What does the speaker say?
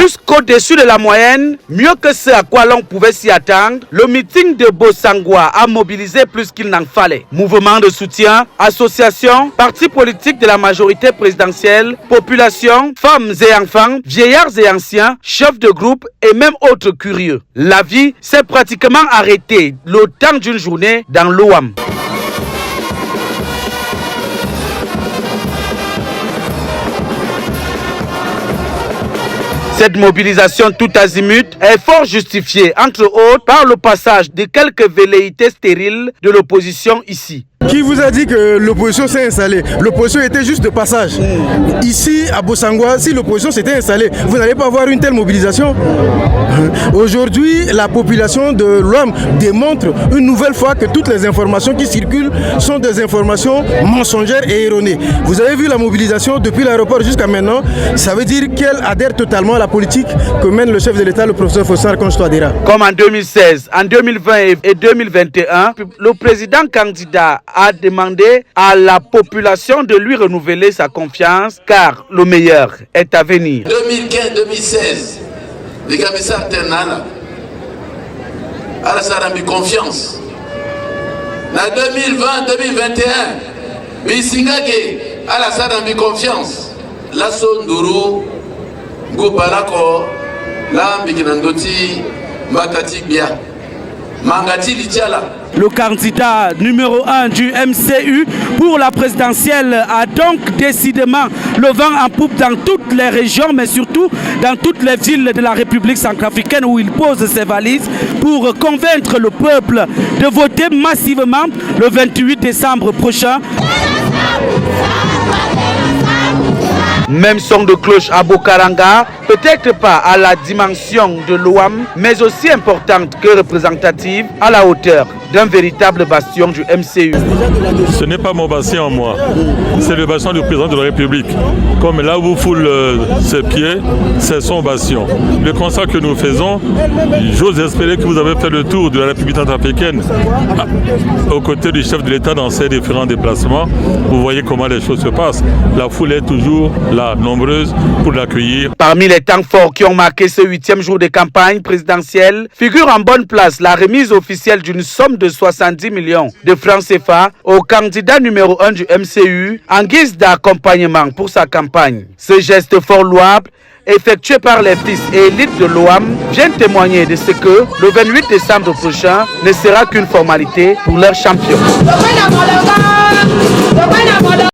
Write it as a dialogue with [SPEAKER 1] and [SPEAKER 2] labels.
[SPEAKER 1] Plus qu'au-dessus de la moyenne, mieux que ce à quoi l'on pouvait s'y attendre, le meeting de Bossangwa a mobilisé plus qu'il n'en fallait. Mouvement de soutien, associations, partis politiques de la majorité présidentielle, population, femmes et enfants, vieillards et anciens, chefs de groupe et même autres curieux. La vie s'est pratiquement arrêtée le temps d'une journée dans l'Ouam. Cette mobilisation tout azimut est fort justifiée, entre autres, par le passage de quelques velléités stériles de l'opposition ici.
[SPEAKER 2] Qui vous a dit que l'opposition s'est installée? L'opposition était juste de passage. Ici, à Bossangwa, si l'opposition s'était installée, vous n'allez pas avoir une telle mobilisation. Aujourd'hui, la population de l'Ouam démontre une nouvelle fois que toutes les informations qui circulent sont des informations mensongères et erronées. Vous avez vu la mobilisation depuis l'aéroport jusqu'à maintenant. Ça veut dire qu'elle adhère totalement à la politique que mène le chef de l'État, le professeur Faustin Archange Touadéra.
[SPEAKER 1] Comme en 2016, en 2020 et 2021, le président candidat a demandé à la population de lui renouveler sa confiance car le meilleur est à venir.
[SPEAKER 3] 2015-2016, les commissaires Ternana, à la Sarambi confiance. En 2020-2021, Bissingake, à la Sarambi confiance. La Sonduru, Goupalako, la Bikinandoti, Makati Bia, Mangati Lichala.
[SPEAKER 4] Le candidat numéro 1 du MCU pour la présidentielle a donc décidément le vent en poupe dans toutes les régions, mais surtout dans toutes les villes de la République centrafricaine où il pose ses valises pour convaincre le peuple de voter massivement le 28 décembre prochain.
[SPEAKER 1] Même son de cloche à Bokaranga, peut-être pas à la dimension de l'Ouam, mais aussi importante que représentative à la hauteur d'un véritable bastion du MCU.
[SPEAKER 5] Ce n'est pas mon bastion, moi. C'est le bastion du président de la République. Comme là où vous foule ses pieds, c'est son bastion. Le constat que nous faisons, j'ose espérer que vous avez fait le tour de la République centrafricaine aux côtés du chef de l'État dans ses différents déplacements. Vous voyez comment les choses se passent. La foule est toujours là, nombreuse, pour l'accueillir.
[SPEAKER 1] Parmi les temps forts qui ont marqué ce 8e jour de campagne présidentielle, figure en bonne place la remise officielle d'une somme de 70 millions de francs CFA au candidat numéro 1 du MCU en guise d'accompagnement pour sa campagne. Ce geste fort louable, effectué par les fils et élites de l'Ouam, vient témoigner de ce que le 28 décembre prochain ne sera qu'une formalité pour leur champion.